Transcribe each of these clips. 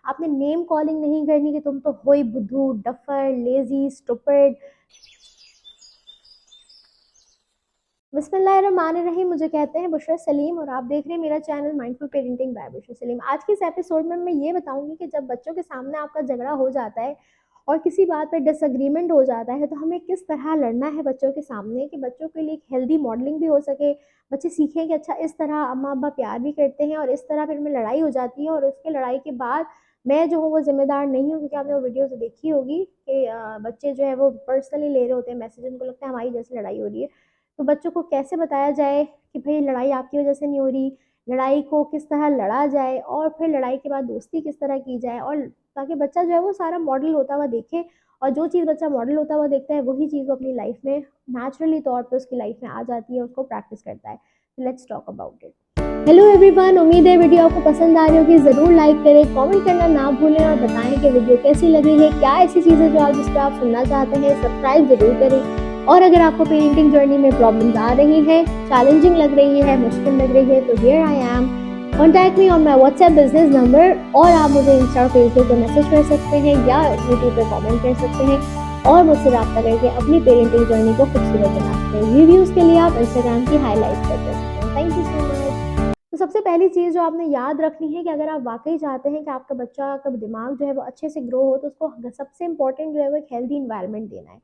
आपने name calling नहीं करनी कि तुम तो हो ही बुद्धू, डफर, लेजी, स्टूपिड। बिस्मिल्लाहिर्रहमानिर्रहीम। मुझे कहते हैं बुशरा सलीम और आप देख रहे हैं मेरा channel mindful parenting by Bushra Saleem. आज के इस एपिसोड में मैं ये बताऊंगी कि जब बच्चों के सामने आपका झगड़ा हो जाता है और किसी बात पर डिसएग्रीमेंट हो जाता है तो हमें किस तरह लड़ना है बच्चों के सामने कि बच्चों के लिए एक हेल्दी मॉडलिंग भी हो सके। बच्चे सीखें कि अच्छा इस तरह अम्मा अब्बा प्यार भी करते हैं और इस तरह फिर में लड़ाई हो जाती है और उसके लड़ाई के बाद मैं जो हूँ वो जिम्मेदार नहीं हूँ, क्योंकि आपने वो वीडियो से देखी होगी कि बच्चे जो है वो पर्सनली ले रहे होते हैं मैसेज, उनको लगता है हमारी जैसे लड़ाई हो रही है। तो बच्चों को कैसे बताया जाए कि भाई लड़ाई आपकी वजह से नहीं हो रही, लड़ाई को किस तरह लड़ा जाए और फिर लड़ाई के बाद दोस्ती किस तरह की जाए, और ताकि बच्चा जो है वो सारा मॉडल होता हुआ देखे और जो चीज़ बच्चा मॉडल होता हुआ देखता है वही चीज़ वो अपनी लाइफ में नेचुरली तौर पे उसकी लाइफ में आ जाती है, उसको प्रैक्टिस करता है। Let's talk about it. Hello everyone, उम्मीद है वीडियो आपको पसंद आ रही होगी। ज़रूर लाइक करें, कमेंट करना ना भूलें और बताएं कि वीडियो कैसी लग रही है, क्या ऐसी चीज़ें जो आप जिस पर आप सुनना चाहते हैं। सब्सक्राइब जरूर करें और अगर आपको पेरेंटिंग जर्नी में प्रॉब्लम्स आ रही हैं, चैलेंजिंग लग रही है, मुश्किल लग रही है तो here I am. Contact me on my WhatsApp business number और आप मुझे इंस्टा फेसबुक पर मैसेज कर सकते हैं या यूट्यूब पर कमेंट कर सकते हैं और मुझसे रब्ता करके अपनी पेरेंटिंग जर्नी को खूबसूरत बना सकते हैं। रिव्यूज़ के लिए आप इंस्टाग्राम की हाईलाइट कर सकते हैं। Thank you so much. तो सबसे पहली चीज़ जो आपने याद रखनी है कि अगर आप वाकई चाहते हैं कि आपका बच्चा का दिमाग जो है वो अच्छे से ग्रो हो तो उसको सबसे इम्पोर्टेंट जो है वो एक हेल्दी इन्वायरमेंट देना है।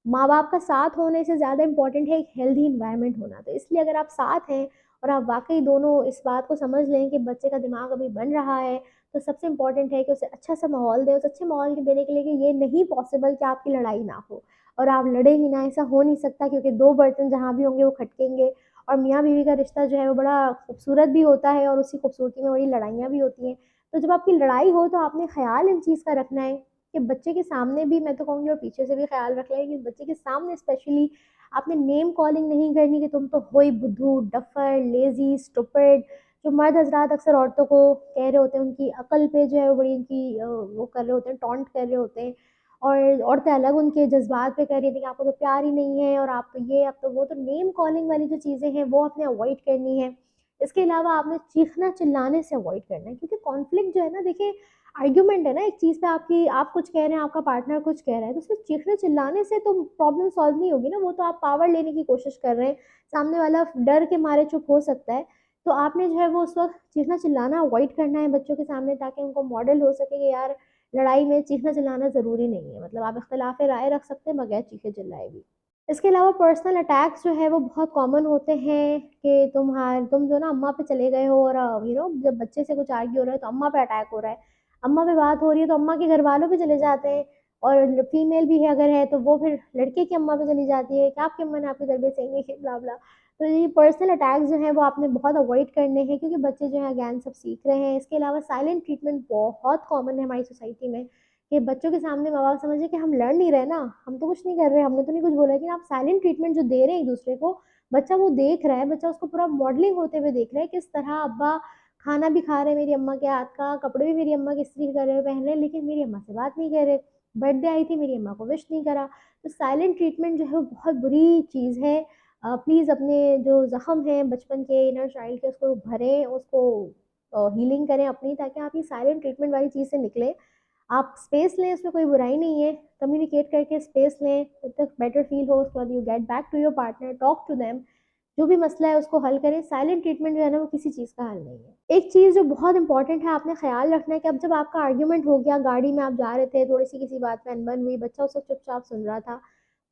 माँ बाप का साथ होने से ज़्यादा इम्पोर्टेंट है एक हेल्दी इन्वायरमेंट होना। तो इसलिए अगर आप साथ हैं और आप वाकई दोनों इस बात को समझ लें कि बच्चे का दिमाग अभी बन रहा है, तो सबसे इम्पोर्टेंट है कि उसे अच्छा सा माहौल दें। उस अच्छे माहौल के देने के लिए कि ये नहीं पॉसिबल कि आपकी लड़ाई ना हो और आप लड़े ही ना, ऐसा हो नहीं सकता, क्योंकि दो बर्तन जहाँ भी होंगे वो खटकेंगे। और मियाँ बीवी का रिश्ता जो है वो बड़ा खूबसूरत भी होता है और उसी खूबसूरती में बड़ी लड़ाइयाँ भी होती हैं। तो जब आपकी लड़ाई हो तो आपने ख्याल इन चीज़ का रखना है कि बच्चे के सामने भी, मैं तो कहूँगी और पीछे से भी ख्याल रख लें कि बच्चे के सामने स्पेशली आपने नेम कॉलिंग नहीं करनी कि तुम तो हो ही बुद्धू, डफर, लेजी, स्टूपिड। जो मर्द हजरात अक्सर औरतों को कह रहे होते हैं, उनकी अकल पे जो है वो बड़ी उनकी वो कर रहे होते हैं, टॉन्ट कर रहे होते हैं। और औरतें अलग उनके जज्बात पे कर रही थी कि आपको तो प्यार ही नहीं है और आप तो ये आप तो वो। तो नेम कॉलिंग वाली जो चीज़ें हैं वो आपने अवॉइड करनी है। इसके अलावा आपने चीखना चिल्लाने से अवॉइड करना है, क्योंकि कॉन्फ्लिक्ट जो है ना, देखिए आर्ग्यूमेंट है ना एक चीज़ पे, आपकी आप कुछ कह रहे हैं, आपका पार्टनर कुछ कह रहा है, तो उसमें चीखने चिल्लाने से तो प्रॉब्लम सॉल्व नहीं होगी ना। वो तो आप पावर लेने की कोशिश कर रहे हैं, सामने वाला डर के मारे चुप हो सकता है। तो आपने जो है वो उस वक्त चीखना चिल्लाना अवॉइड करना है बच्चों के सामने, ताकि उनको मॉडल हो सके कि यार लड़ाई में चीखना चिल्लाना ज़रूरी नहीं है। मतलब आप इख्तिलाफ़ राय रख सकते हैं बगैर चीखे चिल्लाए भी। इसके अलावा पर्सनल अटैक्स जो है वो बहुत कॉमन होते हैं कि तुम जो ना अम्मा पे चले गए हो और जब बच्चे से कुछ आर्ग्यू हो रहा है तो अम्मा पे अटैक हो रहा है, अम्मा पे बात हो रही है तो अम्मा के घर वालों पे चले जाते हैं। और फीमेल भी है अगर है तो वो फिर लड़के की अम्मा पे चली जाती है कि आपकी अम्मा ने आपकी तरबियत सही नहीं की, ब्ला ब्ला। तो ये पर्सनल अटैक्स जो हैं वो आपने बहुत अवॉइड करने हैं, क्योंकि बच्चे जो है अगैन सब सीख रहे हैं। इसके अलावा साइलेंट ट्रीटमेंट बहुत कॉमन है हमारी सोसाइटी में कि बच्चों के सामने माँ बाप समझे कि हम लड़ नहीं रहे ना, हम तो कुछ नहीं कर रहे, हमने तो नहीं कुछ बोला, लेकिन आप साइलेंट ट्रीटमेंट जो दे रहे हैं एक दूसरे को, बच्चा वो देख रहा है, बच्चा उसको पूरा मॉडलिंग होते हुए देख रहा है किस तरह अब्बा खाना भी खा रहे हैं मेरी अम्मा के हाथ का, कपड़े भी मेरी अम्मा के इस्त्री कर रहे हैं पहन रहे हैं, लेकिन मेरी अम्मा से बात नहीं कर रहे। बर्थडे आई थी, मेरी अम्मा को विश नहीं करा। तो साइलेंट ट्रीटमेंट जो है वो बहुत बुरी चीज़ है। प्लीज़ अपने जो ज़ख्म है बचपन के, इनर चाइल्ड के, उसको भरें, उसको हीलिंग करें अपनी, ताकि आप ये साइलेंट ट्रीटमेंट वाली चीज़ से निकलें। आप स्पेस लें, इसमें कोई बुराई नहीं है, कम्युनिकेट करके स्पेस लें जब तक बेटर फील हो। उसके बाद you get back to your partner, talk to them, जो भी मसला है उसको हल करें। साइलेंट ट्रीटमेंट जो है ना वो किसी चीज़ का हल नहीं है। एक चीज़ जो बहुत इंपॉर्टेंट है, आपने ख्याल रखना है कि अब जब आपका आर्ग्यूमेंट हो गया, गाड़ी में आप जा रहे थे, थोड़ी सी किसी बात में अनबन हुई, बच्चा उसको चुपचाप सुन रहा था,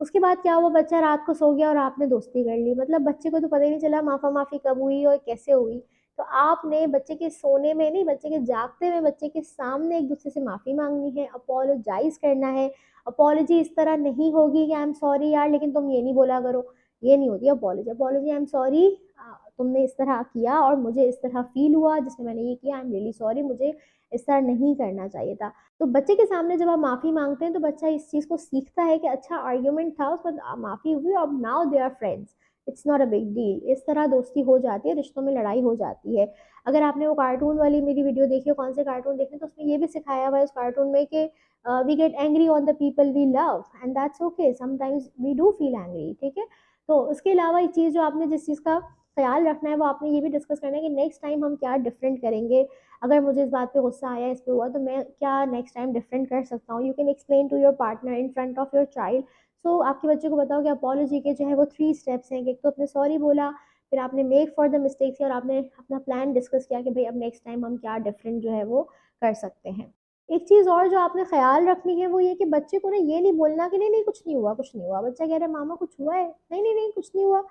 उसके बाद क्या हुआ, बच्चा रात को सो गया और आपने दोस्ती कर ली, मतलब बच्चे को तो पता ही नहीं चला माफा माफी कब हुई और कैसे हुई। तो आपने बच्चे के सोने में नहीं, बच्चे के जागते में बच्चे के सामने एक दूसरे से माफी मांगनी है, अपोलोजाइज करना है। अपोलॉजी इस तरह नहीं होगी कि आई एम सॉरी यार लेकिन तुम ये नहीं बोला करो, ये नहीं होती apology. Apology I am sorry, तुमने इस तरह किया और मुझे इस तरह फील हुआ जिसमें मैंने ये किया, आई एम रियली सॉरी, मुझे इस तरह नहीं करना चाहिए था। तो बच्चे के सामने जब आप माफ़ी मांगते हैं तो बच्चा इस चीज़ को सीखता है कि अच्छा आर्ग्यूमेंट था, उस पर माफ़ी हुई और now they are friends, it's not a big deal. इस तरह दोस्ती हो जाती है, रिश्तों में लड़ाई हो जाती है। अगर आपने वो कार्टून वाली मेरी वीडियो देखी हो, कौन से कार्टून देखे, तो उसमें ये भी सिखाया हुआ है उस कार्टून में कि we get angry on the people we love and that's okay, sometimes we do feel angry, ठीक है। तो उसके अलावा एक चीज़ जो आपने जिस चीज़ का ख्याल रखना है वो आपने ये भी डिस्कस करना है कि नेक्स्ट टाइम हम क्या डिफरेंट करेंगे। अगर मुझे इस बात पे गुस्सा आया, इस पे हुआ, तो मैं क्या नेक्स्ट टाइम डिफरेंट कर सकता हूँ। You can explain to your partner in front of your child. So आपके बच्चे को बताओ कि अपॉलॉजी के जो है वो 3 स्टेप्स हैं कि एक तो आपने सॉरी बोला, फिर आपने मेक फॉर द मिस्टेक्स और आपने अपना प्लान डिस्कस किया कि भाई अब नेक्स्ट टाइम हम क्या डिफरेंट जो है वो कर सकते हैं। एक चीज़ और जो आपने ख्याल रखनी है वो ये कि बच्चे को ना ये नहीं बोलना कि नहीं नहीं कुछ नहीं हुआ, कुछ नहीं हुआ। बच्चा कह रहा है मामा कुछ हुआ है, नहीं नहीं नहीं कुछ नहीं हुआ,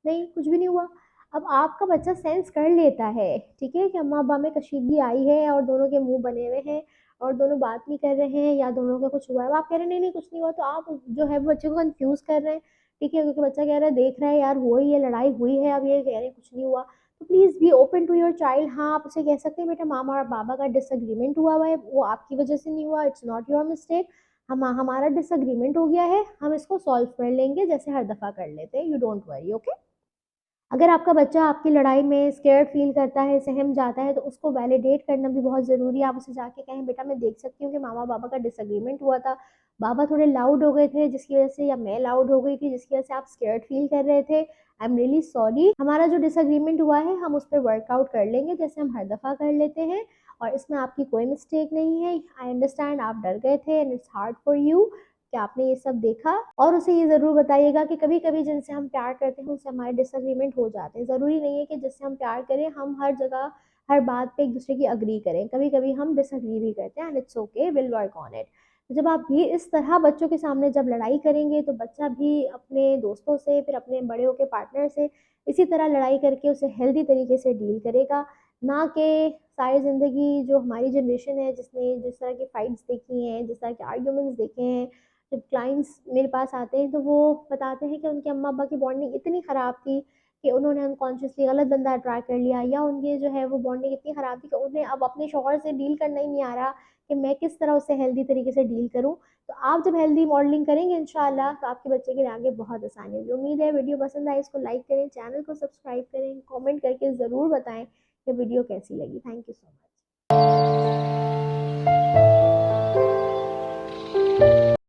नहीं कुछ भी नहीं हुआ। अब आपका बच्चा सेंस कर लेता है, ठीक है, कि अम्मा अब्बा में कशीदगी आई है और दोनों के मुंह बने हुए हैं और दोनों बात नहीं कर रहे हैं या दोनों का कुछ हुआ है। अब आप कह रहे हैं नहीं नहीं कुछ नहीं हुआ, तो आप जो है वो बच्चे को कंफ्यूज कर रहे हैं, ठीक है, क्योंकि बच्चा कह रहा है देख रहा है यार हुई है, लड़ाई हुई है, अब ये कह रहे हैं कुछ नहीं हुआ। तो please be open to your child. हाँ, आप उसे कह सकते हैं बेटा मामा और बाबा का डिसएग्रीमेंट हुआ है, वो आपकी वजह से नहीं हुआ, इट्स नॉट योर मिस्टेक। हमारा डिसएग्रीमेंट हो गया है, हम इसको सॉल्व कर लेंगे जैसे हर दफ़ा कर लेते हैं, यू डोंट वरी, ओके। अगर आपका बच्चा आपकी लड़ाई में स्केर्ड फील करता है, सहम जाता है, तो उसको वैलिडेट करना भी बहुत ज़रूरी है। आप उसे जाके कहें बेटा मैं देख सकती हूँ कि मामा पापा का डिसएग्रीमेंट हुआ था, बाबा थोड़े लाउड हो गए थे जिसकी वजह से, या मैं लाउड हो गई थी जिसकी वजह से आप स्केर्ड फील कर रहे थे। आई एम रियली सॉरी, हमारा जो डिसएग्रीमेंट हुआ है हम उस पर वर्कआउट कर लेंगे जैसे हम हर दफ़ा कर लेते हैं, और इसमें आपकी कोई मिस्टेक नहीं है। आई अंडरस्टैंड आप डर गए थे and it's hard for you कि आपने ये सब देखा। और उसे ये ज़रूर बताइएगा कि कभी-कभी जिनसे हम प्यार करते हैं उनसे हमारे डिसएग्रीमेंट हो जाते हैं। ज़रूरी नहीं है कि जिससे हम प्यार करें हम हर जगह हर बात पे एक दूसरे की एग्री करें। कभी-कभी हम डिसएग्री भी करते हैं and it's okay, will work on it. जब आप ये इस तरह बच्चों के सामने जब लड़ाई करेंगे तो बच्चा भी अपने दोस्तों से, फिर अपने बड़े होके पार्टनर से इसी तरह लड़ाई करके उसे हेल्दी तरीके से डील करेगा। ना कि सारी ज़िंदगी जो हमारी जनरेशन है जिसने जिस तरह की फाइट्स देखी हैं, जिस तरह के आर्ग्यूमेंट्स देखे हैं, जब क्लाइंट्स मेरे पास आते हैं तो वो बताते हैं कि उनके अम्मा अब्बा की बॉन्डिंग इतनी ख़राब थी कि उन्होंने अनकॉन्शियसली गलत बंदा अट्रैक्ट कर लिया, या उनके जो है वो बॉन्डिंग इतनी ख़राब थी कि उन्हें अब अपने शौहर से डील करना ही नहीं आ रहा कि मैं किस तरह उससे हेल्दी तरीके से डील करूँ। तो आप जब हेल्दी मॉडलिंग करेंगे इंशाल्लाह तो आपके बच्चे के लिए आगे बहुत आसानी होगी। उम्मीद है वीडियो पसंद आए, इसको लाइक करें, चैनल को सब्सक्राइब करें, कॉमेंट करके ज़रूर बताएँ कि वीडियो कैसी लगी। Thank you so much.